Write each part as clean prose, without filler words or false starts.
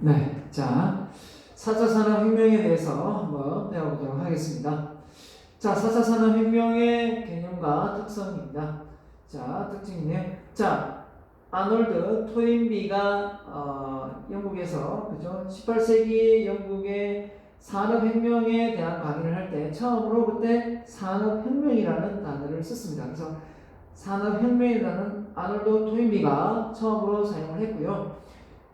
네, 자, 4차 산업혁명에 대해서 한번 배워보도록 하겠습니다. 자, 4차 산업혁명의 개념과 특성입니다. 자, 특징이네요. 자, 아놀드 토인비가 영국에서 그죠? 18세기 영국의 산업혁명에 대한 강의를 할 때 처음으로 그때 산업혁명이라는 단어를 썼습니다. 그래서 산업혁명이라는 아놀드 토인비가 처음으로 사용을 했고요.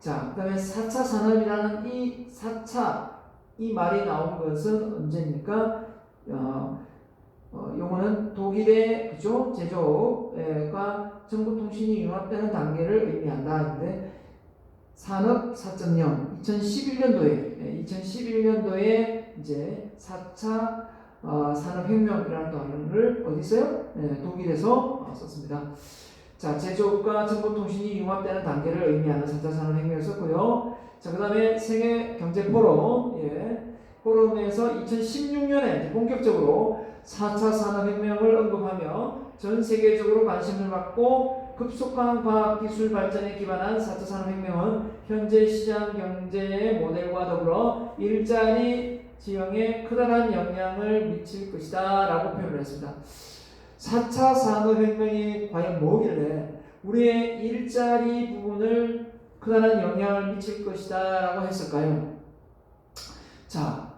자, 그 다음에 4차 산업이라는 이 4차 이 말이 나온 것은 언제입니까? 요거는 독일의 그죠? 제조업과 정보통신이 융합되는 단계를 의미한다 했는데 산업 4.0 2011년도에 이제 4차 산업혁명이라는 단어를 어디서요? 독일에서 썼습니다. 자, 제조업과 정보통신이 융합되는 단계를 의미하는 4차 산업혁명을 썼고요. 자, 그 다음에 세계경제포럼, 포럼에서 2016년에 본격적으로 4차 산업혁명을 언급하며 전 세계적으로 관심을 받고 급속한 과학기술 발전에 기반한 4차 산업혁명은 현재 시장 경제의 모델과 더불어 일자리 지형에 커다란 영향을 미칠 것이다 라고 표현을 했습니다. 4차 산업혁명이 과연 뭐길래 우리의 일자리 부분을 커다란 영향을 미칠 것이다 라고 했을까요? 자,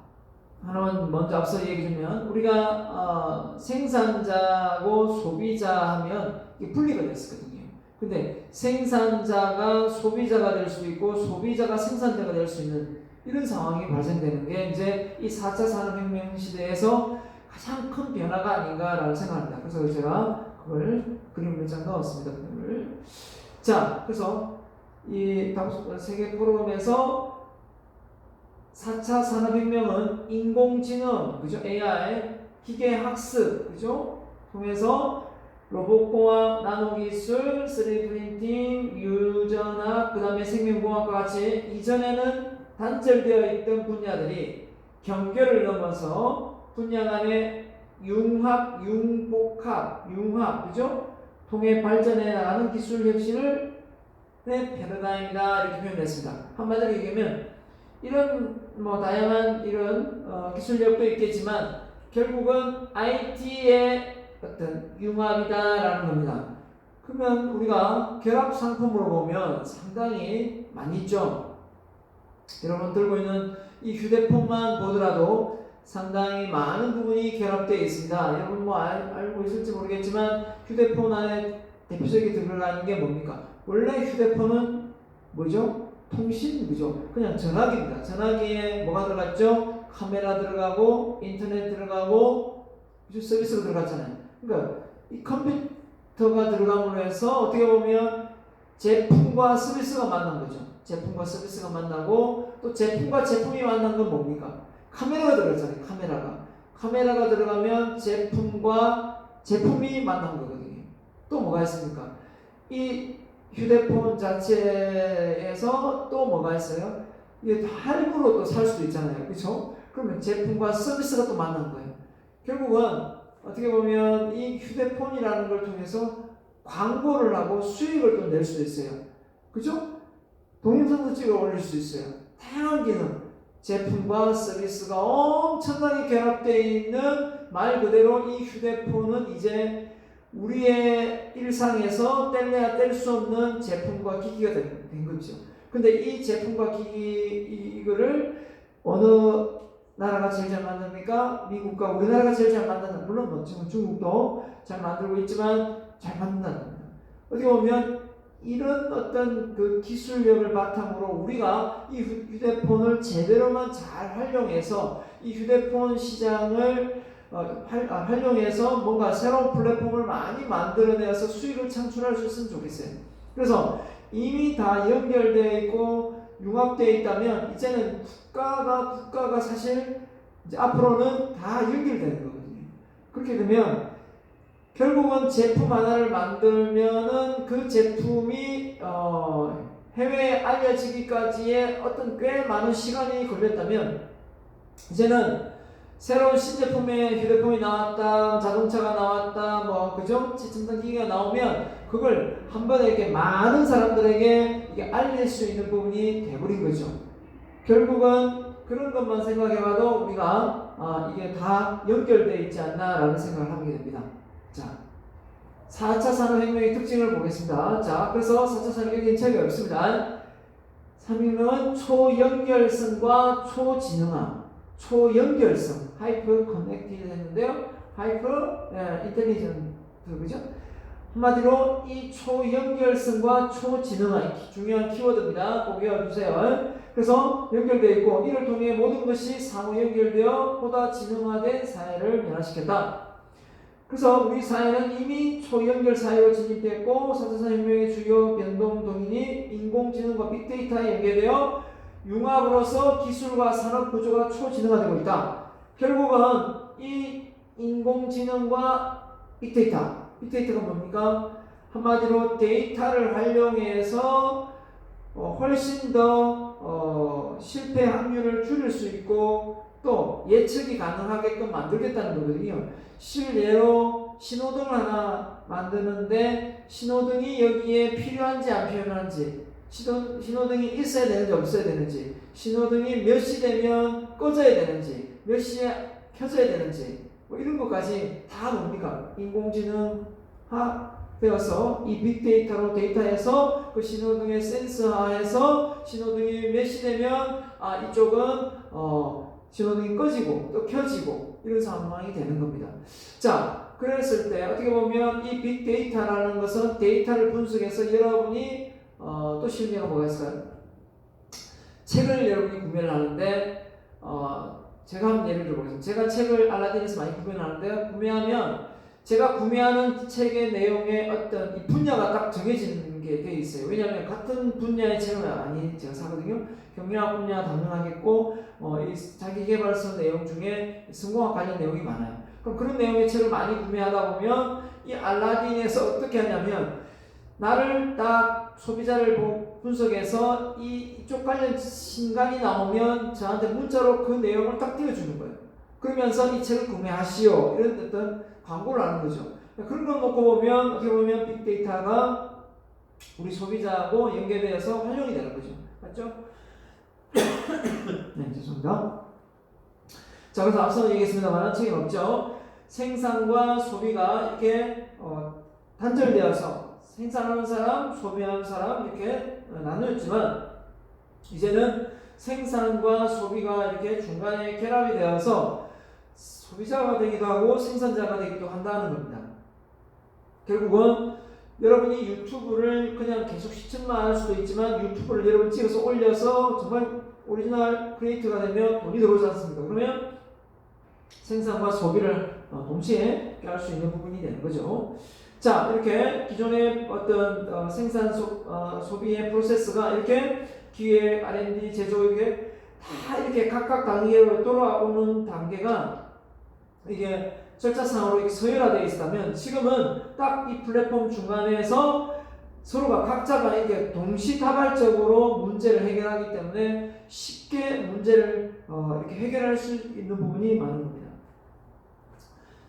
하나만 먼저 앞서 얘기 주면 우리가 생산자고 소비자 하면 이게 분리가 됐었거든요. 근데 생산자가 소비자가 될 수 있고 소비자가 생산자가 될 수 있는 이런 상황이 발생되는 게 이제 이 4차 산업혁명 시대에서 가장 큰 변화가 아닌가라는 생각합니다. 그래서 제가 그걸 그림 몇 장 넣었습니다. 그림을. 자, 그래서 이 세계 포럼에서 4차 산업혁명은 인공지능, 그죠? AI, 기계학습, 그죠? 통해서 로봇공학, 나노기술, 3D 프린팅, 유전학, 그 다음에 생명공학과 같이 이전에는 단절되어 있던 분야들이 경계를 넘어서 분야 간의 융합, 융복합, 그죠? 통해 발전해 나가는 기술 혁신을 패러다임이다 이렇게 표현했습니다. 한마디로 얘기하면 이런 다양한 이런 기술력도 있겠지만 결국은 IT의 어떤 융합이다라는 겁니다. 그러면 우리가 결합 상품으로 보면 상당히 많이 있죠. 여러분 들고 있는 이 휴대폰만 보더라도 상당히 많은 부분이 결합되어 있습니다. 여러분 알고 있을지 모르겠지만 휴대폰 안에 대표적인 들어가는 게 뭡니까? 원래 휴대폰은 뭐죠? 통신, 그죠? 그냥 전화기입니다. 전화기에 뭐가 들어갔죠? 카메라 들어가고 인터넷 들어가고 서비스가 들어갔잖아요. 그러니까 이 컴퓨터가 들어감으로 해서 어떻게 보면 제품과 서비스가 만난 거죠. 제품과 서비스가 만나고 또 제품과 제품이 만난 건 뭡니까? 카메라가 들어갔잖아요. 카메라가 들어가면 제품과 제품이 만난 거거든요. 또 뭐가 있습니까? 이 휴대폰 자체에서 또 뭐가 있어요? 이게 할부로 또 살 수도 있잖아요. 그렇죠? 그러면 제품과 서비스가 또 만난 거예요. 결국은 어떻게 보면 이 휴대폰이라는 걸 통해서 광고를 하고 수익을 또 낼 수도 있어요. 그죠? 동영상도 찍어 올릴 수 있어요. 다양한 기능, 제품과 서비스가 엄청나게 결합되어 있는 말 그대로 이 휴대폰은 이제 우리의 일상에서 뗄래야 뗄 수 없는 제품과 기기가 된 거죠. 근데 이 제품과 기기 이거를 어느 나라가 제일 잘 만듭니까? 미국과 우리나라가 제일 잘 만든다. 물론 뭐 지금 중국도 잘 만들고 있지만 잘 만든다는 겁니다. 어떻게 보면 이런 어떤 그 기술력을 바탕으로 우리가 이 휴대폰을 제대로만 잘 활용해서 이 휴대폰 시장을 활용해서 뭔가 새로운 플랫폼을 많이 만들어내서 수익을 창출할 수 있으면 좋겠어요. 그래서 이미 다 연결되어 있고 융합되어 있다면 이제는 국가가 사실 이제 앞으로는 다 연결되는 거거든요. 그렇게 되면 결국은 제품 하나를 만들면은 그 제품이 해외에 알려지기까지의 어떤 꽤 많은 시간이 걸렸다면 이제는 새로운 신제품의 휴대폰이 나왔다, 자동차가 나왔다, 그죠? 첨단 기기가 나오면 그걸 한 번에 이렇게 많은 사람들에게 이게 알릴 수 있는 부분이 돼버린 거죠. 결국은 그런 것만 생각해봐도 우리가 이게 다 연결되어 있지 않나라는 생각을 하게 됩니다. 자, 4차 산업혁명의 특징을 보겠습니다. 자, 그래서 4차 산업혁명의 책이 없습니다. 산업혁명은 초연결성과 초지능함, 초연결성, 하이퍼 커넥티드 했는데요. 하이퍼 인텔리전트, 그죠? 한마디로 이 초연결성과 초지능함, 중요한 키워드입니다. 꼭 외워주세요. 그래서 연결되어 있고 이를 통해 모든 것이 상호 연결되어 보다 지능화된 사회를 변화시켰다. 그래서 우리 사회는 이미 초연결 사회로 진입됐고 4차 산업혁명의 주요 변동 동인이 인공지능과 빅데이터에 연계되어 융합으로서 기술과 산업 구조가 초지능화되고 있다. 결국은 이 인공지능과 빅데이터가 뭡니까? 한마디로 데이터를 활용해서 훨씬 더 실패 확률을 줄일 수 있고 또 예측이 가능하게끔 만들겠다는 거거든요. 실례로 신호등을 하나 만드는데 신호등이 여기에 필요한지 안 필요한지, 신호등이 있어야 되는지 없어야 되는지, 신호등이 몇 시 되면 꺼져야 되는지, 몇 시에 켜져야 되는지, 뭐 이런 것까지 다 뭡니까? 인공지능화 되어서 이 빅데이터로 데이터에서 그 신호등의 센서화해서 신호등이 몇 시 되면 이쪽은 신호등이 꺼지고 또 켜지고 이런 상황이 되는 겁니다. 자, 그랬을 때 어떻게 보면 이 빅데이터라는 것은 데이터를 분석해서 여러분이 또 쉬운 예가 뭐가 있을까요? 책을 여러분이 구매를 하는데 제가 한번 예를 들어보겠습니다. 제가 책을 알라딘에서 많이 구매를 하는데 구매하면 제가 구매하는 책의 내용에 어떤 이 분야가 딱 정해지는 게 되어 있어요. 왜냐하면 같은 분야의 책을 많이 제가 사거든요. 경영학 분야 당연하겠고 이 자기계발서 내용 중에 성공학 관련 내용이 많아요. 그럼 그런 내용의 책을 많이 구매하다 보면 이 알라딘에서 어떻게 하냐면 나를 딱 소비자를 분석해서 이쪽 관련 신간이 나오면 저한테 문자로 그 내용을 딱 띄워주는 거예요. 그러면서 이 책을 구매하시오 이런 어떤 광고를 하는 거죠. 그런 걸 놓고 보면 어떻게 보면 빅데이터가 우리 소비자하고 연계되어서 활용이 되는 거죠. 맞죠? 네, 죄송합니다. 자, 그래서 앞서 얘기했습니다만 책임 없죠. 생산과 소비가 이렇게 단절되어서 생산하는 사람, 소비하는 사람 이렇게 나누었지만 이제는 생산과 소비가 이렇게 중간에 결합이 되어서 소비자가 되기도 하고 생산자가 되기도 한다는 겁니다. 결국은 여러분이 유튜브를 그냥 계속 시청만 할 수도 있지만 유튜브를 여러분 찍어서 올려서 정말 오리지널 크리에이터가 되면 돈이 들어오지 않습니까? 그러면 생산과 소비를 동시에 할 수 있는 부분이 되는 거죠. 자, 이렇게 기존의 어떤 생산 소비의 프로세스가 이렇게 기획, R&D, 제조 이게 다 이렇게 각각 단계로 돌아오는 단계가 이게 절차상으로 이렇게 서열화되어 있다면 지금은 딱 이 플랫폼 중간에서 서로가 각자가 이렇게 동시다발적으로 문제를 해결하기 때문에 쉽게 문제를 이렇게 해결할 수 있는 부분이 많은 겁니다.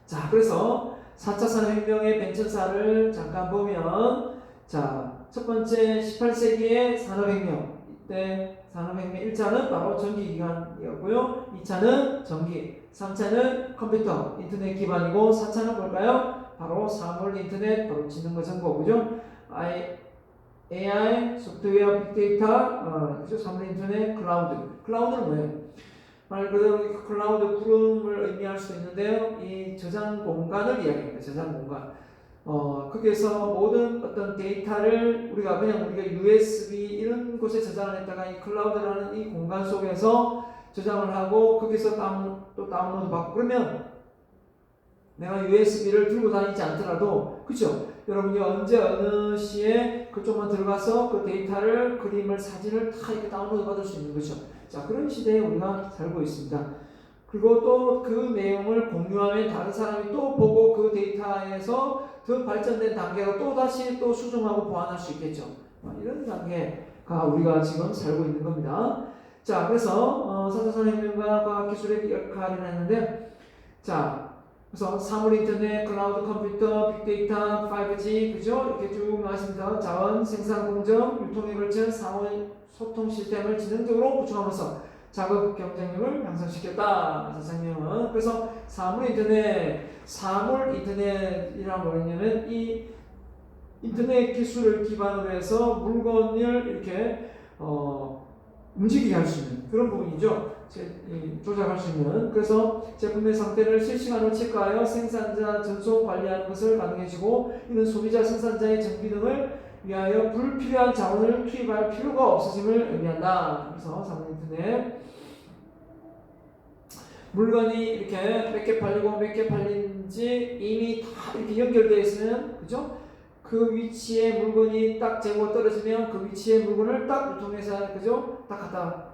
자, 그래서 4차 산업혁명의 벤처사를 잠깐 보면 자, 첫 번째 18세기의 산업혁명 이때 산업혁명 1차는 바로 전기기관이었고요. 2차는 전기, 3차는 컴퓨터, 인터넷 기반이고 4차는 뭘까요? 바로 사물, 인터넷, 바로 지능과 정보, 그죠? AI, 소프트웨어, 빅데이터, 그죠? 사물, 인터넷, 클라우드. 클라우드는 뭐예요? 말 그대로 클라우드 구름을 의미할 수 있는데요. 이 저장 공간을 이야기합니다. 저장 공간. 거기에서 모든 어떤 데이터를 우리가 USB 이런 곳에 저장을 했다가 이 클라우드라는 이 공간 속에서 저장을 하고 거기서 또 다운로드 받고 그러면 내가 USB를 들고 다니지 않더라도 그쵸? 여러분이 언제 어느 시에 그쪽만 들어가서 그 데이터를 그림을 사진을 다 이렇게 다운로드 받을 수 있는 거죠. 자, 그런 시대에 우리가 살고 있습니다. 그리고 또 그 내용을 공유하면 다른 사람이 또 보고 그 데이터에서 더 발전된 단계로 또 다시 또 수정하고 보완할 수 있겠죠. 이런 단계가 우리가 지금 살고 있는 겁니다. 자, 그래서 4차 산업혁명과 과학기술의 역할을 했는데 자, 그래서 사물 인터넷, 클라우드 컴퓨터, 빅데이터, 5G, 그죠? 이렇게 쭉 나왔습니다. 자원, 생산, 공정, 유통에 걸친 사물 소통 시스템을 지능적으로 구축하면서 자급 경쟁력을 향상시켰다. 사장님은. 그래서 사물 인터넷이란 뭐냐면 이 인터넷 기술을 기반으로 해서 물건을 이렇게 움직이게 할 수 있는 그런 부분이죠. 조작할 수 있는. 그래서 제품의 상태를 실시간으로 체크하여 생산자 전송 관리하는 것을 가능해지고, 이는 소비자 생산자의 정비 등을 위하여 불필요한 자원을 투입할 필요가 없어짐을 의미한다. 그래서 사물 인터넷 물건이 이렇게 몇 개 팔리고 몇 개 팔린지 이미 다 이렇게 연결되어 있으면, 그죠? 그 위치에 물건이 딱 재고가 떨어지면 그 위치에 물건을 딱 유통회사에, 그죠? 딱 갖다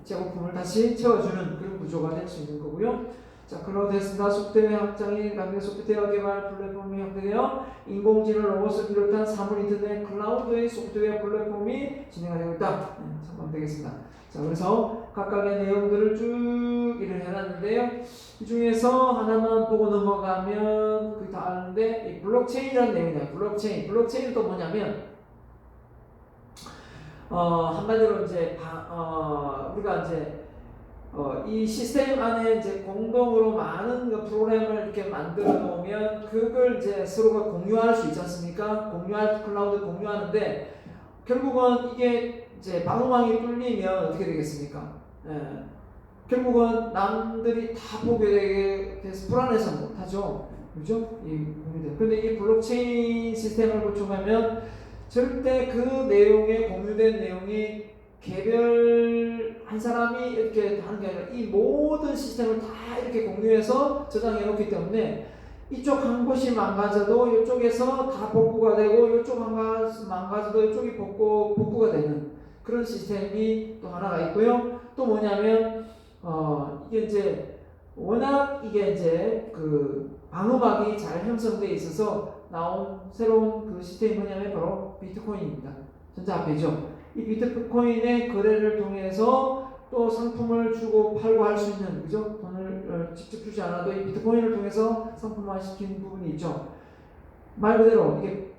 재고품을 다시 채워주는 그런 구조가 될 수 있는 거고요. 자, 클라우드 됐습니다. 소프트웨어 확장이 가능해 소프트웨어 개발 플랫폼이 확대되어 인공지능 로봇을 비롯한 사물 인터넷 클라우드의 소프트웨어 플랫폼이 진행되고 있다. 참고하면 되겠습니다. 자, 그래서 각각의 내용들을 쭉 일을 해놨는데요. 이 중에서 하나만 보고 넘어가면 그게 다 아는데, 이 블록체인이라는 내용이에요. 블록체인은 또 뭐냐면, 한마디로 이제 우리가 이제 이 시스템 안에 이제 공동으로 많은 그 프로그램을 이렇게 만들어 놓으면 그걸 이제 서로가 공유할 수 있지 않습니까? 클라우드 공유하는데, 결국은 이게 이제 방어망이 뚫리면 어떻게 되겠습니까? 결국은 남들이 다 보게 돼서 불안해서 못하죠. 그죠? 그런데 이 블록체인 시스템을 구축하면 절대 그 내용에 공유된 내용이 개별 한 사람이 이렇게 하는 게 아니라 이 모든 시스템을 다 이렇게 공유해서 저장해 놓기 때문에 이쪽 한 곳이 망가져도 이쪽에서 다 복구가 되고, 이쪽 한 곳이 망가져도 이쪽이 복구가 되는 그런 시스템이 또 하나가 있고요. 또 뭐냐면 이게 이제 워낙 이게 이제 그 방음막이 잘 형성되어 있어서 나온 새로운 그 시스템이 뭐냐면 바로 비트코인입니다. 전자화폐죠. 이 비트코인의 거래를 통해서 또 상품을 주고 팔고 할 수 있는, 그죠? 돈을 직접 주지 않아도 이 비트코인을 통해서 상품화시키는 부분이 있죠. 말 그대로 이게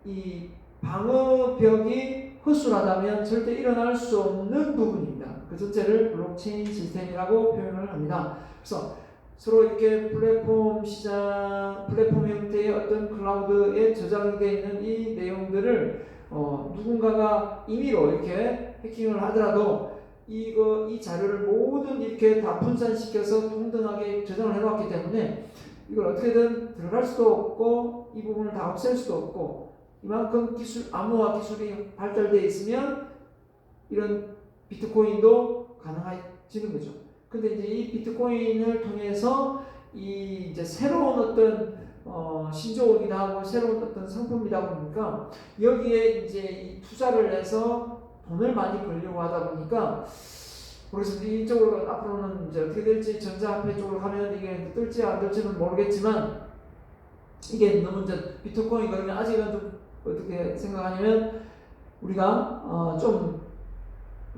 이 방어벽이 허술하다면 절대 일어날 수 없는 부분입니다. 그 전체를 블록체인 시스템이라고 표현을 합니다. 그래서 서로 이렇게 플랫폼 형태의 어떤 클라우드에 저장되어 있는 이 내용들을 누군가가 임의로 이렇게 해킹을 하더라도 이 자료를 모든 이렇게 다 분산시켜서 동등하게 저장을 해놓았기 때문에 이걸 어떻게든 들어갈 수도 없고 이 부분을 다 없앨 수도 없고, 이만큼 암호화 기술이 발달되어 있으면 이런 비트코인도 가능해지는 거죠. 근데 이제 이 비트코인을 통해서 이 이제 새로운 어떤 신조어기도 하고 새로운 어떤 상품이다 보니까 여기에 이제 이 투자를 해서 돈을 많이 벌려고 하다 보니까, 그래서 이쪽으로 앞으로는 이제 어떻게 될지, 전자화폐 쪽으로 가면 이게 뜰지 안 뜰지는 모르겠지만, 이게 너무 이제 비트코인 그러면 아직은 좀 어떻게 생각하냐면 우리가 좀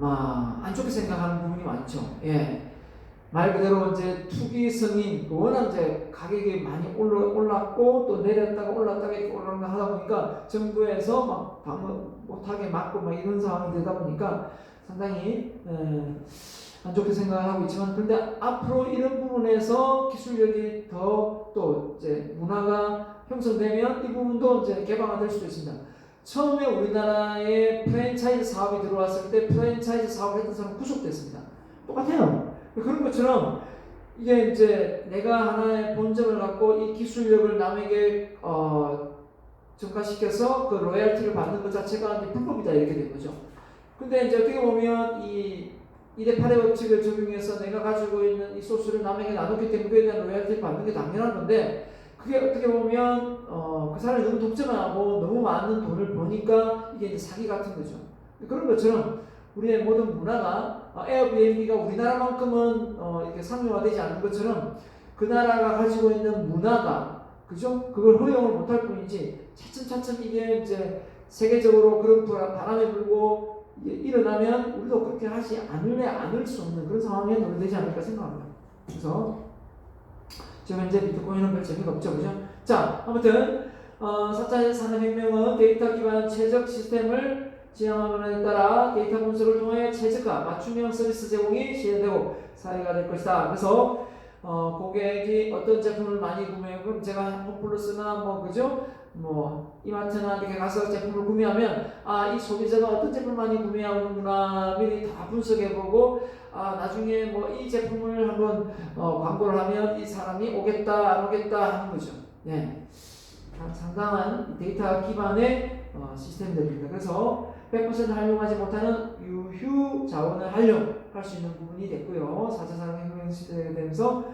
안 좋게 생각하는 부분이 많죠. 말 그대로 이제 투기성인, 워낙 이제 가격이 많이 올랐고 또 내렸다가 올랐다가 이렇게 올라가다 하다 보니까 정부에서 막 방어 못하게 막고 막 이런 상황이 되다 보니까 상당히 안 좋게 생각을 하고 있지만, 근데 앞으로 이런 부분에서 기술력이 더 또 이제 문화가 형성되면 이 부분도 이제 개방화될 수도 있습니다. 처음에 우리나라에 프랜차이즈 사업이 들어왔을 때 프랜차이즈 사업을 했던 사람은 구속됐습니다. 똑같아요. 그런 것처럼 이게 이제 내가 하나의 본점을 갖고 이 기술력을 남에게 전가시켜서 그 로얄티를 받는 것 자체가 이제 불법이다 이렇게 된 거죠. 근데 이제 어떻게 보면 이 2대 8의 법칙을 적용해서 내가 가지고 있는 이 소스를 남에게 나눴기 때문에 그에 대한 로얄티를 받는 게 당연한 건데, 그게 어떻게 보면 그 사람이 너무 독점을 하고 너무 많은 돈을 버니까 이게 이제 사기 같은 거죠. 그런 것처럼 우리의 모든 문화가 에어비앤비가 우리나라만큼은 이렇게 상용화되지 않는 것처럼 그 나라가 가지고 있는 문화가, 그죠? 그걸 허용을 못할 뿐이지 차츰 이게 이제 세계적으로 그런 바람이 불고 이게 일어나면 우리도 그렇게 하지 않을 수 없는 그런 상황에 노출되지 않을까 생각합니다. 그래서 지금 현재 비트코인은 별 재미가 없죠, 그죠? 자, 아무튼 4차 산업혁명은 데이터 기반 최적 시스템을 지향함에 따라 데이터 분석을 통해 최적화, 맞춤형 서비스 제공이 실현되고 사회가 될 것이다. 그래서 고객이 어떤 제품을 많이 구매하고, 그럼 제가 홈플러스나 뭐 그죠? 뭐 이마트나 이렇게 가서 제품을 구매하면 이 소비자가 어떤 제품을 많이 구매하는구나 미리 다 분석해보고 나중에 뭐 이 제품을 한번 광고를 하면 이 사람이 오겠다 안 오겠다 하는 거죠. 예. 상당한 데이터 기반의 시스템들입니다. 그래서 100% 활용하지 못하는 유휴 자원을 활용할 수 있는 부분이 됐고요. 4차 산업혁명 시대가 되면서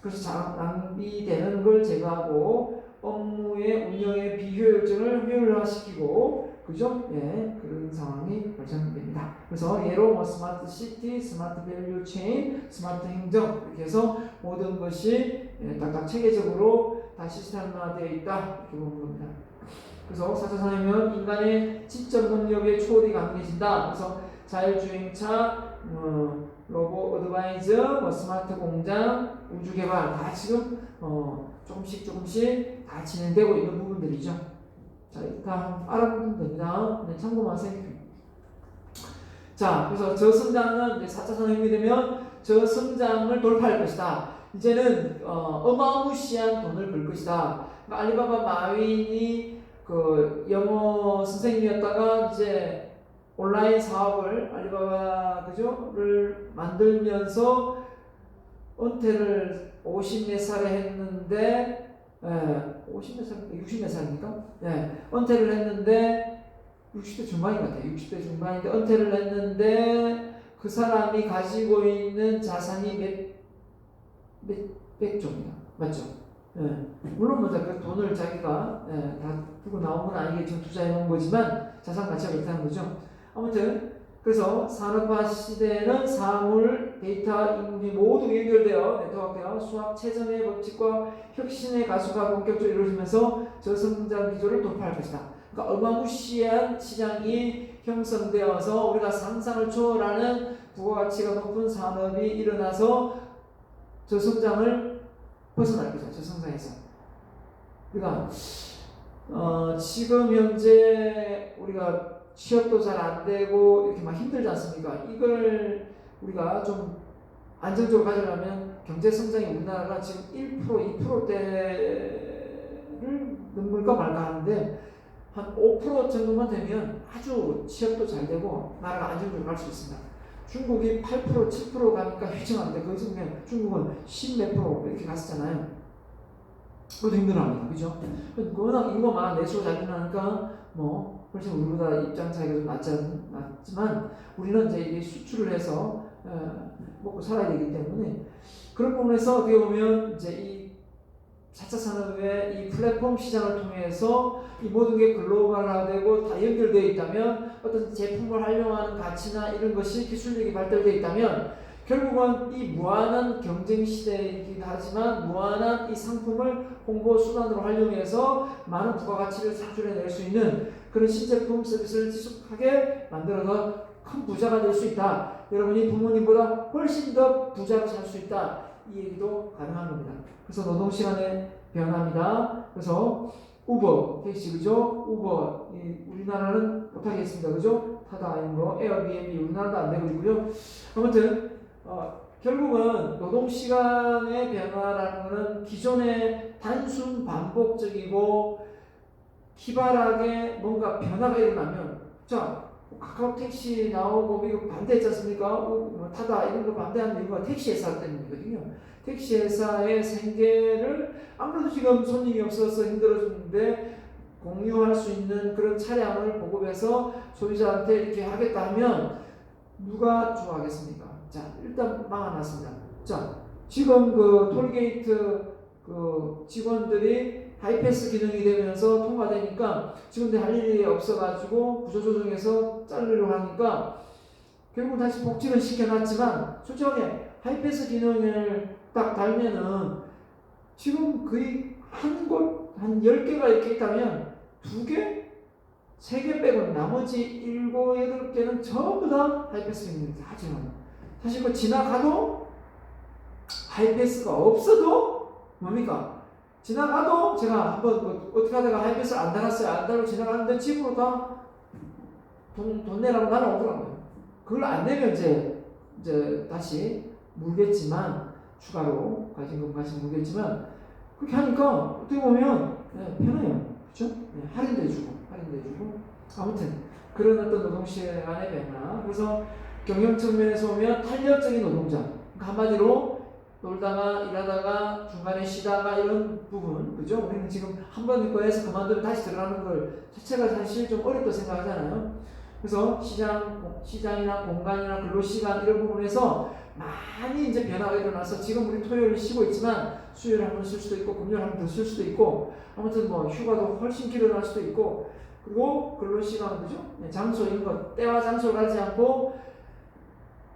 그래서 낭비되는 걸 제거하고 업무의 운영의 비효율성을 효율화시키고, 그죠? 예, 그런 상황이 발생됩니다. 그래서 예로 뭐 스마트 시티, 스마트 밸류 체인, 스마트 행정 이렇게 해서 모든 것이 각각 체계적으로 다 시스템화되어 있다 이렇게 보는 겁니다. 그래서 4차 산업혁명은 인간의 지적 능력의 초월이 가능해진다. 그래서 자율주행차, 로봇 어드바이저, 뭐 스마트 공장, 우주 개발 다 지금 조금씩 다 진행되고 있는 부분들이죠. 자, 일단 알아보면 됩니다. 네, 참고만 하세요. 자, 그래서 저성장은 4차 산업혁명이 되면 저성장을 돌파할 것이다. 이제는 어마무시한 돈을 벌 것이다. 그러니까 알리바바 마윈이 그 영어 선생님이었다가 이제 온라인 사업을 알리바바 그죠?를 만들면서 은퇴를 50몇 살에 했는데 50몇 살, 60몇 살입니까? 은퇴를 했는데 60대 중반인 것 같아요. 60대 중반인데 은퇴를 했는데 그 사람이 가지고 있는 자산이 몇백조입니다. 맞죠? 물론 먼저 그 돈을 자기가 다 두고 나온 건 아니겠지만 투자해 놓은 거지만 자산 가치가 있다는 거죠. 아무튼 그래서 산업화 시대에는 사물, 데이터, 인문이 모두 연결되어 네트워크되어 수학 최정의 법칙과 혁신의 가수가 본격적으로 이루어지면서 저성장 기조를 돌파할 것이다. 그러니까 어마무시한 시장이 형성되어서 우리가 상상을 초월하는 부가가치가 높은 산업이 일어나서 저성장을 벗어날 거죠. 저성장에서. 그러니까 지금 현재 우리가 취업도 잘 안 되고 이렇게 막 힘들지 않습니까? 이걸 우리가 좀 안정적으로 가져가면 경제 성장이 우리나라가 지금 1%, 2%대를 넘을까 말까 하는데 한 5% 정도만 되면 아주 취업도 잘 되고 나라가 안정적으로 갈 수 있습니다. 중국이 8%, 7% 가니까 휘청합니다. 거기서 보면 중국은 10몇 프로 이렇게 갔었잖아요. 그것도 힘들어합니다. 그죠? 워낙 인구가 많아 내수가 잘 일어나니까 뭐 훨씬 우리보다 입장 차이가 좀 낮지만 우리는 이제 이게 수출을 해서 먹고 살아야 되기 때문에 그런 부분에서 어떻게 보면 이제 이 4차 산업의 이 플랫폼 시장을 통해서 이 모든 게 글로벌화되고 다 연결되어 있다면 어떤 제품을 활용하는 가치나 이런 것이 기술력이 발달되어 있다면 결국은 이 무한한 경쟁 시대이긴 하지만 무한한 이 상품을 홍보 수단으로 활용해서 많은 부가가치를 창출해낼 수 있는 그런 신제품 서비스를 지속하게 만들어서 큰 부자가 될 수 있다. 여러분이 부모님보다 훨씬 더 부자로 살 수 있다. 이 얘기도 가능한 겁니다. 그래서 노동시간의 변화입니다. 그래서 우버, 택시, 그죠? 우버, 우리나라는 못하겠습니다. 그죠? 타다 아닌 거, 에어비앤비 우리나라도 안 되고 있고요. 아무튼, 결국은 노동시간의 변화라는 것은 기존의 단순 반복적이고 기발하게 뭔가 변화가 일어나면, 자, 카카오 택시 나오고 이거 반대했지 않습니까? 타다 이런 거 반대하는 이유가 택시 회사 때문이거든요. 택시 회사의 생계를 아무래도 지금 손님이 없어서 힘들어졌는데 공유할 수 있는 그런 차량을 보급해서 소비자한테 이렇게 하겠다 하면 누가 좋아하겠습니까? 자, 일단 막아놨습니다. 자, 지금 그 톨게이트 그 직원들이 하이패스 기능이 되면서 통과되니까 직원들이 할 일이 없어가지고 구조조정해서 자르려고 하니까 결국 다시 복직은 시켜놨지만 솔직하게 하이패스 기능을 딱 달면은 지금 거의 한 10개가 이렇게 있다면 2개? 3개 빼고 나머지 7, 8개는 전부 다 하이패스 기능입니다. 하지만 사실 그 지나가도 하이패스가 없어도 뭡니까? 지나가도 제가 한번 어떻게 하다가 하이패스 안 달았어요. 안 달고 지나가는데 집으로 다 돈 내라고 날아오더라고요. 그걸 안 내면 이제 다시 물겠지만, 추가로 가진금 같이 물겠지만, 그렇게 하니까 어떻게 보면 편해요. 그렇죠? 할인돼주고. 아무튼 그런 어떤 노동시간의 변화. 그래서 경영 측면에서 보면 탄력적인 노동자. 그러니까 한마디로 놀다가 일하다가 중간에 쉬다가 이런 부분, 그죠? 우리는 지금 한 번 거에서 그만두면 다시 들어가는 걸 자체가 사실 좀 어렵다고 생각하잖아요. 그래서 시장이나 공간이나 근로시간 이런 부분에서 많이 이제 변화가 일어나서 지금 우리 토요일 쉬고 있지만 수요일 한 번 쉴 수도 있고 금요일 한 번 더 쉴 수도 있고 아무튼 뭐 휴가도 훨씬 길어날 수도 있고 그리고 근로시간 그죠? 장소 이런 거 때와 장소를 가지 않고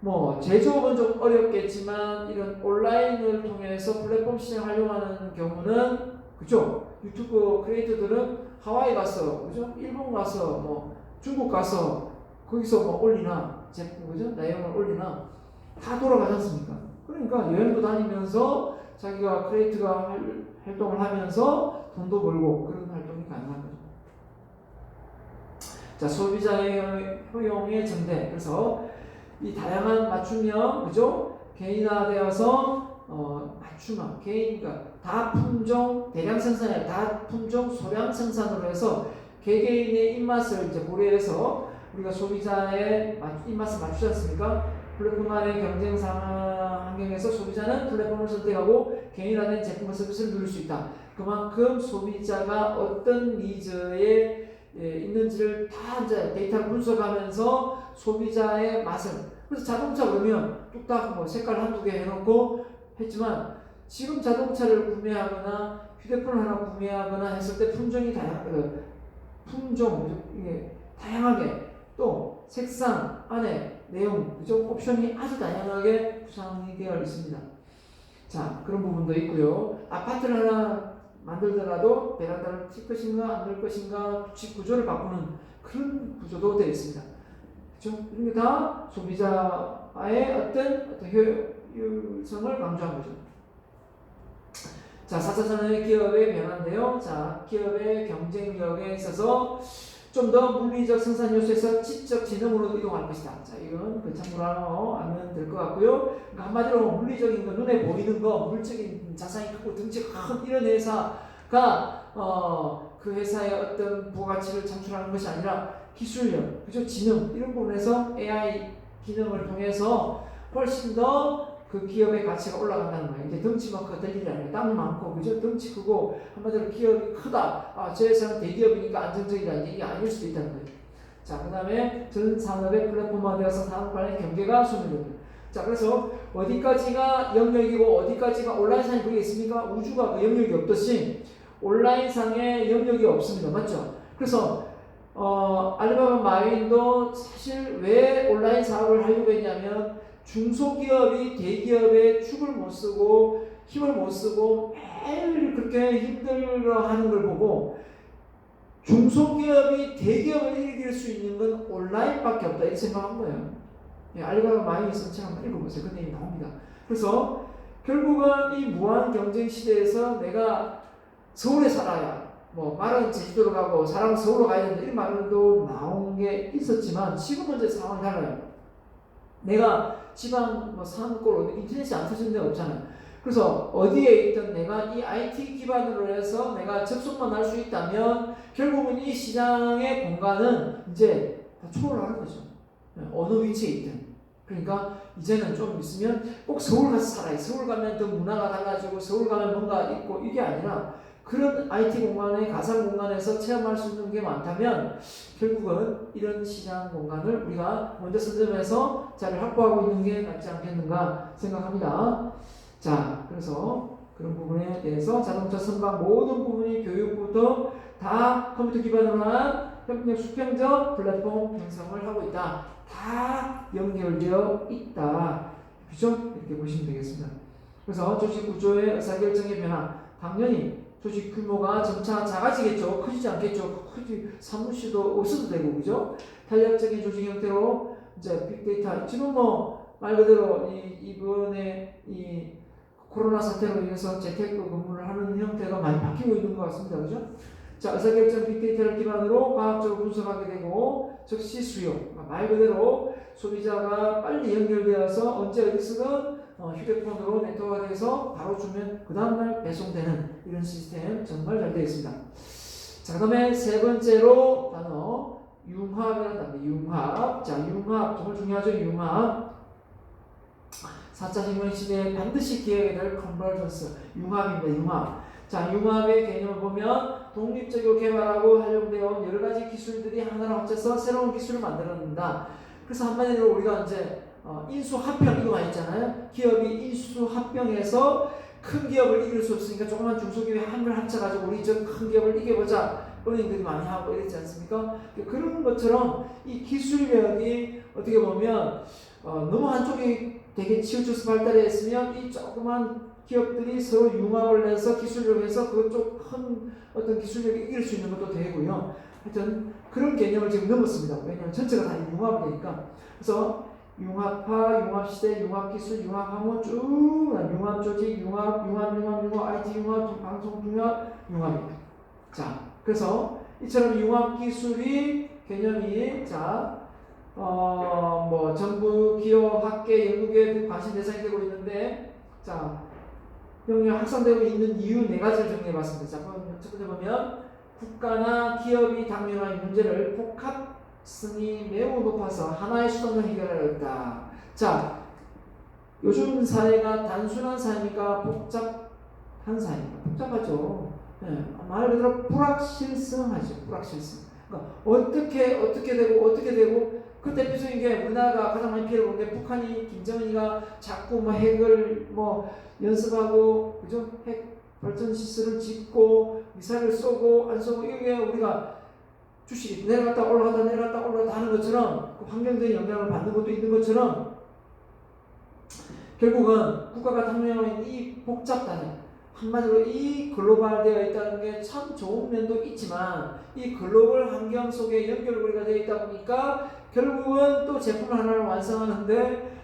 뭐 제조업은 좀 어렵겠지만 이런 온라인을 통해서 플랫폼 시장을 활용하는 경우는 그죠? 유튜브 크리에이터들은 하와이 가서 그죠? 일본 가서 뭐 중국 가서 거기서 뭐 올리나 제품 그죠? 내용을 올리나 다 돌아가지 않습니까? 그러니까 여행도 다니면서 자기가 크리에이터가 활동을 하면서 돈도 벌고 그런 활동이 가능한 거죠. 자, 소비자의 효용의 증대. 그래서 이 다양한 맞춤형, 그죠? 개인화되어서 맞춤화, 개인과 다품종 대량 생산이 아니라 다품종 소량 생산으로 해서 개개인의 입맛을 이제 고려해서 우리가 소비자의 입맛을 맞추지 않습니까? 플랫폼 간의 경쟁 환경에서 소비자는 플랫폼을 선택하고 개인화된 제품과 서비스를 누릴 수 있다. 그만큼 소비자가 어떤 니즈에 있는지를 다 이제 데이터를 분석하면서 소비자의 맛을 그래서 자동차 그러면 뚝딱 뭐 색깔 한두 개 해놓고 했지만 지금 자동차를 구매하거나 휴대폰을 하나 구매하거나 했을 때 품종이 다양하게 또 색상 안에 내용 그죠 옵션이 아주 다양하게 구성이 되어 있습니다. 자 그런 부분도 있고요. 아파트를 하나 만들더라도 베란다를 칠 것인가 안 넣을 것인가 구조를 바꾸는 그런 구조도 되어 있습니다. 그렇죠? 이런 게 다 소비자의 어떤 효율성을 강조한 거죠. 자, 4차 산업의 기업의 변화인데요. 자, 기업의 경쟁력에 있어서 좀 더 물리적 생산 요소에서 지적 지능으로 이동할 것이다. 자, 이건 참고로 알면 될 것 같고요. 그러니까 한마디로 물리적인 거, 눈에 보이는 거, 물적인 자산이 크고 덩치가 큰 이런 회사가 그 회사의 어떤 부가가치를 창출하는 것이 아니라 기술력, 그죠? 지능 이런 부분에서 AI 기능을 통해서 훨씬 더 그 기업의 가치가 올라간다는 거예요. 이제 덩치만 크고 될 일이 아니라 땀 많고 그죠? 덩치 크고 한마디로 기업이 크다. 저 회사는 대기업이니까 안정적이다. 이게 아닐 수도 있다는 거예요. 자, 그 다음에 전 산업의 플랫폼화되어서 산업 간의 경계가 소멸됩니다. 자, 그래서 어디까지가 영역이고 어디까지가 온라인상에 그게 있습니까? 우주가 그 영역이 없듯이 온라인상에 영역이 없습니다. 맞죠? 그래서 알리바바 마윈도 사실 왜 온라인 사업을 하려고 했냐면 중소기업이 대기업의 축을 못 쓰고 힘을 못 쓰고 매일 그렇게 힘들어하는 걸 보고 중소기업이 대기업을 이길 수 있는 건 온라인밖에 없다 이렇게 생각한 거예요. 알리바바 마윈 선책 한번 읽어보세요. 그 내용이 나옵니다. 그래서 결국은 이 무한 경쟁 시대에서 내가 서울에 살아야 뭐 말은 제주도로 가고 사람은 서울로 가야 된다 이런 말도 나온 게 있었지만 지금은 이제 상황이 달라요. 내가 지방 뭐 산골 인터넷이 안 터지는 데가 없잖아요. 그래서 어디에 있든 내가 이 IT 기반으로 해서 내가 접속만 할 수 있다면 결국은 이 시장의 공간은 이제 다 초월하는 거죠. 어느 위치에 있든. 그러니까 이제는 좀 있으면 꼭 서울 가서 살아요. 서울 가면 더 문화가 달라지고 서울 가면 뭔가 있고 이게 아니라 그런 IT 공간에 가상 공간에서 체험할 수 있는 게 많다면 결국은 이런 시장 공간을 우리가 먼저 선점해서 자리를 확보하고 있는 게 낫지 않겠는가 생각합니다. 자, 그래서 그런 부분에 대해서 자동차 선박 모든 부분이 교육부터 다 컴퓨터 기반으로 한 협력 수평적 플랫폼 형성을 하고 있다. 다 연결되어 있다. 그죠? 이렇게 보시면 되겠습니다. 그래서 조직 구조의 의사결정의 변화, 당연히 조직 규모가 점차 작아지겠죠. 커지지 않겠죠. 사무실도 없어도 되고, 그죠? 탄력적인 조직 형태로 이제 빅데이터, 지금 뭐 말 그대로 이번에 이 코로나 사태로 인해서 재테크 근무를 하는 형태가 많이 바뀌고 있는 것 같습니다. 그죠? 자, 의사결정 빅데이터를 기반으로 과학적으로 분석하게 되고 즉시 수요, 말 그대로 소비자가 빨리 연결되어서 언제 어디서든 휴대폰으로 네트워크가 돼서 바로 주면 그 다음날 배송되는 이런 시스템 정말 잘 되어 있습니다. 자, 그 다음에 세 번째로 단어 융합이라는 단어, 융합. 자, 융합 정말 중요하죠. 융합. 4차 혁명 시대에 반드시 기억해야 될 컨버전스, 융합입니다. 융합. 자, 융합의 개념을 보면 독립적으로 개발하고 활용되어 온 여러 가지 기술들이 하나로 합쳐서 새로운 기술을 만들어낸다. 그래서 한마디로 우리가 이제 인수합병 이거 많이 있잖아요. 기업이 인수합병해서 큰 기업을 이길 수 없으니까 조그만 중소기업이 힘을 합쳐가지고 우리 저 큰 기업을 이겨보자. 은행들이 많이 하고 이랬지 않습니까? 그런 것처럼 이 기술력이 어떻게 보면 너무 한쪽이 되게 치우쳐서 발달했으면 이 조그만 기업들이 서로 융합을 해서 기술력을 해서 그쪽 큰 어떤 기술력이 이길 수 있는 것도 되고요. 하여튼 그런 개념을 지금 넘었습니다. 왜냐하면 전체가 다 융합이 되니까. 그래서 융합화, 융합시대, 융합기술, 융합항원 쭉 융합조직, 융합, IT 융합, 방송 융합입니다. 자, 그래서 이처럼 융합기술이 개념이 뭐 정부, 기업, 학계, 연구계 관심 대상이 되고 있는데 자, 영역 확산되고 있는 이유 네 가지를 정리해봤습니다. 자, 첫 번째 보면 국가나 기업이 당면한 문제를 복합성이 매우 높아서 하나의 수단으로 해결하려 했다. 자, 요즘 사회가 단순한 사회입니까? 복잡한 사회입니까? 복잡하죠. 네, 말 그대로 불확실성하죠. 불확실성. 그러니까 어떻게 되고 그 대표적인 게 우리나라가 가장 많이 피해를 본 게 북한이 김정은이가 자꾸 핵을 연습하고 그죠? 핵 발전 시설을 짓고 미사일을 쏘고 안 쏘고 이게 우리가 주식이 내려갔다 올라갔다 하는 것처럼 그 환경적인 영향을 받는 것도 있는 것처럼 결국은 국가가 당면하고 있는 이 복잡한 한마디로 이 글로벌되어 있다는 게 참 좋은 면도 있지만 이 글로벌 환경 속에 연결고리가 되어 있다 보니까 결국은 또 제품을 하나를 완성하는데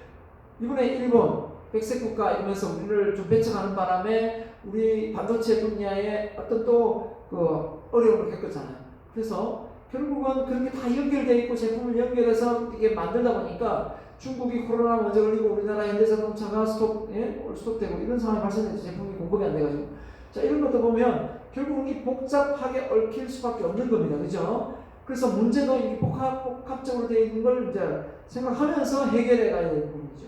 이번에 일본 백색 국가 이러면서 우리를 좀 배척하는 바람에 우리 반도체 분야에 어떤 또 그 어려움을 겪었잖아요. 그래서 결국은 그런 게 다 연결되어 있고 제품을 연결해서 이게 만들다 보니까 중국이 코로나 먼저 걸리고 우리나라 현대자동차가 스톱되고 이런 상황이 발생해서 제품이 공급이 안 돼가지고 자 이런 것도 보면 결국은 이 복잡하게 얽힐 수밖에 없는 겁니다. 그죠? 그래서 문제도 이 복합적으로 되어 있는 걸 이제 생각하면서 해결해 가야 되는 부분이죠.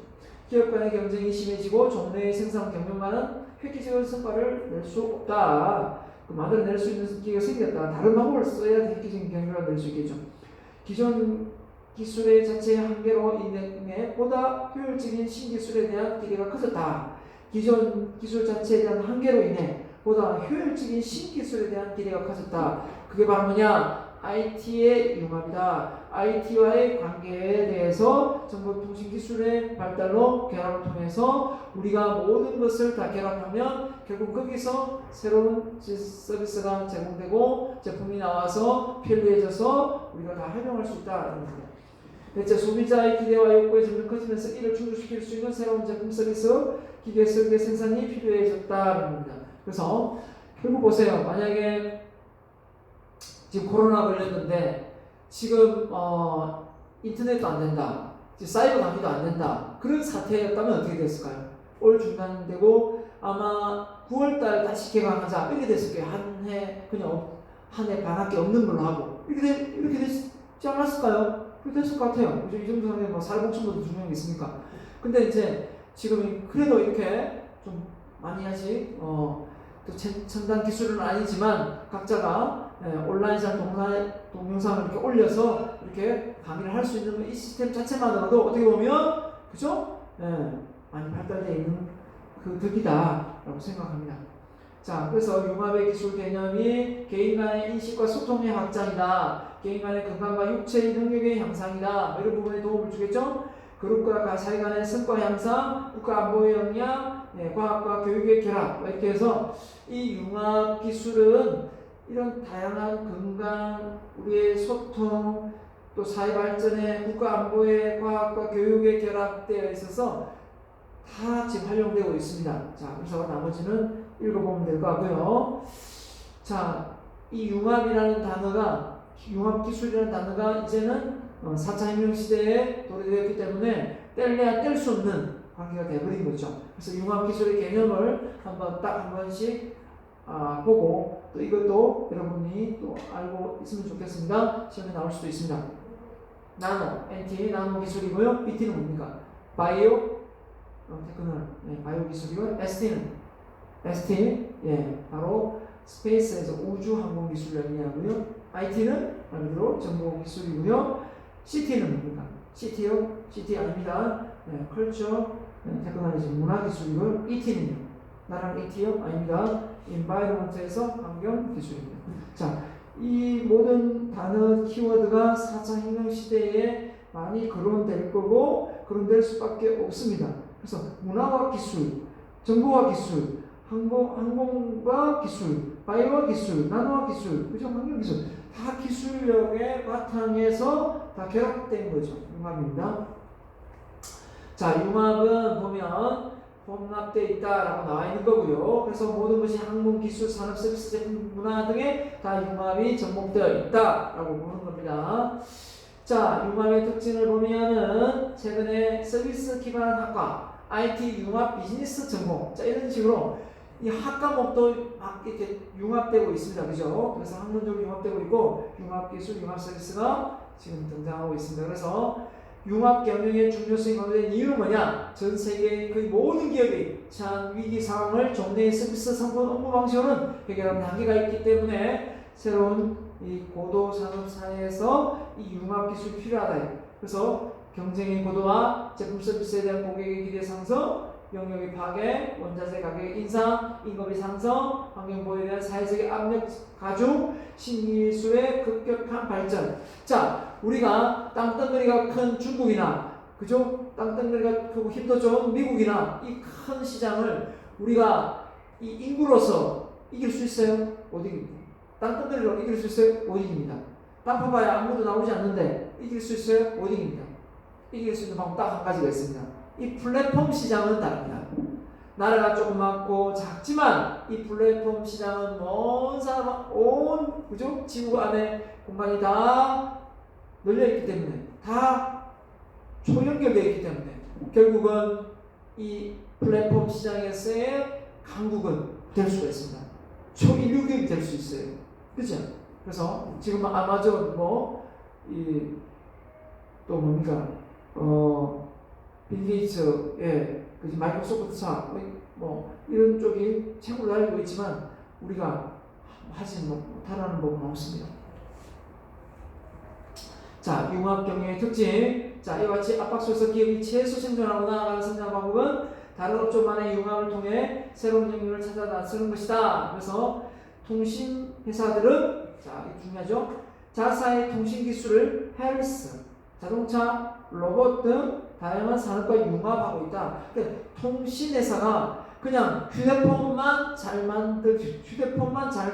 기업 간의 경쟁이 심해지고 종래의 생산 경영과는 획기적인 성과를 낼 수 없다. 만들어낼 수 있는 기회가 생겼다. 다른 방법을 써야 획기적인 경영을 낼 수 있겠죠. 기존 기술의 자체의 한계로 인해 보다 효율적인 신기술에 대한 기대가 커졌다. 기존 기술 자체에 대한 한계로 인해 보다 효율적인 신기술에 대한 기대가 커졌다. 그게 바로 뭐냐? IT의 융합이다. IT와의 관계에 대해서 정보통신기술의 발달로 결합을 통해서 우리가 모든 것을 다 결합하면 결국 거기서 새로운 서비스가 제공되고 제품이 나와서 편리해져서 우리가 다 활용할 수 있다는 겁니다. 넷째, 소비자의 기대와 욕구에 점점 커지면서 이를 충족시킬 수 있는 새로운 제품 서비스, 기계 설계 생산이 필요해졌다는 겁니다. 그래서 결국 보세요. 만약에 지금 코로나 걸렸는데 지금 인터넷도 안 된다. 사이버 강의도 안 된다. 그런 사태였다면 어떻게 됐을까요? 올 중단되고 아마 9월달 다시 개강하자 이렇게 됐을 거예요. 한 해 반밖에 없는 걸로 하고 이렇게 됐지 않았을까요? 그렇게 됐을 것 같아요. 이 정도 상황에 사회복지부도 중요한 게 있으니까. 근데 이제 지금 그래도 이렇게 좀 많이 아직 또 첨단 기술은 아니지만 각자가 온라인상 동영상을 이렇게 올려서 이렇게 강의를 할 수 있는 이 시스템 자체만으로도 어떻게 보면 그죠? 많이 발달되어 있는 그 덕이다라고 생각합니다. 자, 그래서 융합의 기술 개념이 개인 간의 인식과 소통의 확장이다. 개인 간의 건강과 육체의 능력의 향상이다. 이런 부분에 도움을 주겠죠? 그룹과 사회 간의 성과 향상, 국가 안보의 역량, 과학과 교육의 결합 이렇게 해서 이 융합 기술은 이런 다양한 건강, 우리의 소통, 또 사회 발전에 국가 안보의 과학과 교육의 결합되어 있어서 다 지금 활용되고 있습니다. 자, 그래서 나머지는 읽어보면 될 것 같고요. 자, 이 융합이라는 단어가, 융합기술이라는 단어가 이제는 4차 혁명 시대에 도래되었기 때문에 뗄래야 뗄 수 없는 관계가 되어버린 거죠. 그래서 융합기술의 개념을 한 번씩 보고, 또 이것도 여러분이 또 알고 있으면 좋겠습니다. 시험에 나올 수도 있습니다. 나노, NT, 나노 기술이고요. BT는 뭡니까? 바이오, 테크놀, 바이오 기술이고요. ST, 바로 스페이스에서 우주 항공 기술을 의미하고요. IT는 말 그대로 정보 기술이고요. CT는 뭡니까? CT요? CT 아닙니다. 컬처, 테크놀로지, 문화 기술이고요. ET는요? 나랑 ET요? 아닙니다. 인바이러먼트에서 환경 기술입니다. 자, 이 모든 단어 키워드가 4차 혁명 시대에 많이 거론될 거고 거론될 수밖에 없습니다. 그래서 문화와 기술, 정보와 기술, 항공과 기술, 바이오와 기술, 나노와 기술, 그죠? 환경 기술 다 기술력의 바탕에서 다 결합된 거죠. 융합입니다. 자, 융합은 보면 혼합되어 있다라고 나와 있는 거고요. 그래서 모든 것이 항공, 기술, 산업, 서비스, 제품, 문화 등에 다 융합이 접목되어 있다라고 보는 겁니다. 자, 융합의 특징을 보면은 최근에 서비스 기반한 학과, IT 융합 비즈니스 전공, 자 이런 식으로 이 학과목도 막 이렇게 융합되고 있습니다. 그죠? 그래서 학문적으로 융합되고 있고 융합 기술, 융합 서비스가 지금 등장하고 있습니다. 그래서 융합 경영의 중요성이 강조된 이유는 뭐냐? 전 세계의 거의 모든 기업이 처한 위기 상황을 종래의 서비스 상품 업무 방식으로는 해결하는 한계가 있기 때문에 새로운 이 고도 산업 사회에서 이 융합 기술이 필요하다. 그래서 경쟁의 고도와 제품 서비스에 대한 고객의 기대 상승, 영역의 파괴, 원자재 가격의 인상, 인건비 상승, 환경 보호에 대한 사회적인 압력 가중, 신기술의 급격한 발전. 자, 우리가 땅덩어리가 큰 중국이나, 그죠? 땅덩어리가 크고 힘도 좋은 미국이나 이 큰 시장을 우리가 이 인구로서 이길 수 있어요? 못 이깁니다. 땅덩어리로 이길 수 있어요? 못 이깁니다. 땅 파봐야 아무도 나오지 않는데 이길 수 있어요? 못 이깁니다. 이길 수 있는 방법 딱 한 가지가 있습니다. 이 플랫폼 시장은 다릅니다. 나라가 조그맣고 작지만 이 플랫폼 시장은 온 사람, 그죠? 지구 안에 공간이 다 널려있기 때문에, 다 초연결되어 있기 때문에 결국은 이 플랫폼 시장에서의 강국은 될 수가 있습니다. 초인류 기업이 될 수 있어요. 그죠? 그래서 지금 아마존 또 뭡니까? 빌 게이츠, 마이크로소프트사, 이런 쪽이 최고로 달리고 있지만 우리가 하지 못하라는 법은 없습니다. 자, 융합 경영의 특징. 자, 이와 같이 압박 속에서 기업이 최소 생존하고 나아가는 성장 방법은 다른 업종만의 융합을 통해 새로운 영역을 찾아 나서는 것이다. 그래서 통신 회사들은, 자, 이게 중요하죠. 자사의 통신 기술을 헬스, 자동차, 로봇 등 다양한 산업과 융합하고 있다. 그러니까 통신회사가 그냥 휴대폰만 잘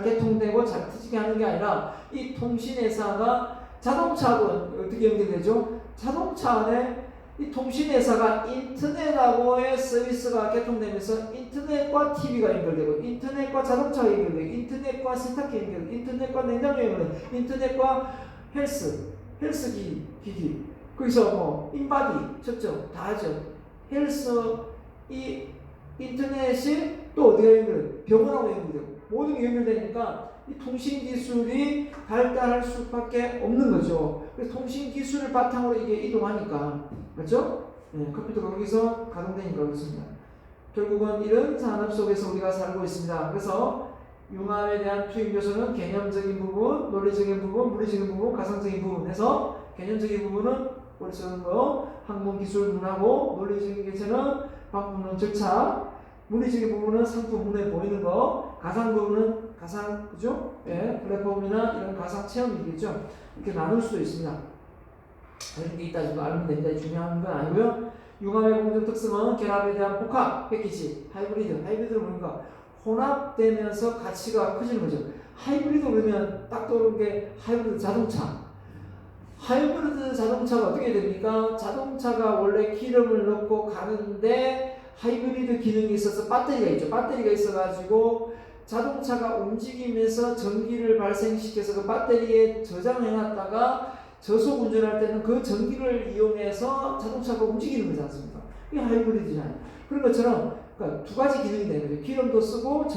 개통되고 잘 트지게 하는 게 아니라 이 통신회사가 자동차하고 어떻게 연결되죠? 자동차 안에 이 통신회사가 인터넷하고의 서비스가 개통되면서 인터넷과 TV가 연결되고 인터넷과 자동차가 연결되고 인터넷과 세탁기 연결되고 인터넷과 냉장고 연결되고 인터넷과 헬스기기 거기서 인바디 쳤죠. 다 하죠. 헬스 이 인터넷이 또 어디가 연결돼요? 병원하고 연결되고 모든 게 연결되니까 이 통신 기술이 발달할 수밖에 없는 거죠. 그래서 통신 기술을 바탕으로 이게 이동하니까 그렇죠? 컴퓨터가 거기서 가동되니까 그렇습니다. 결국은 이런 산업 속에서 우리가 살고 있습니다. 그래서 융합에 대한 투입 요소는 개념적인 부분, 논리적인 부분, 물리적인 부분, 가상적인 부분에서 개념적인 부분은 머릿속은 항공 기술 문화고 논리적인 개체는 방법론 절차, 물리적인 부분은 상품 눈에 보이는 거, 가상 부분은 가상, 그죠? 플랫폼이나 이런 가상 체험이겠죠. 이렇게 나눌 수도 있습니다. 이런 게 있다 지금 알면 됩니다. 중요한 건 아니고요. 융합의 공통 특성은 결합에 대한 복합, 패키지, 하이브리드는 뭔가 혼합되면서 가치가 커지는 거죠. 하이브리드 그러면 딱 떠오르는 게 하이브리드 자동차. 하이브리드 자동차가 어떻게 됩니까? 자동차가 원래 기름을 넣고 가는데 하이브리드 기능이 있어서 배터리가 있죠. 배터리가 있어가지고 자동차가 움직이면서 전기를 발생시켜서 그 배터리에 저장해놨다가 저속 운전할 때는 그 전기를 이용해서 자동차가 움직이는 거지 않습니까? 이게 하이브리드잖아요. 그런 것처럼 그러니까 두 가지 기능이 되는 거죠. 기름도 쓰고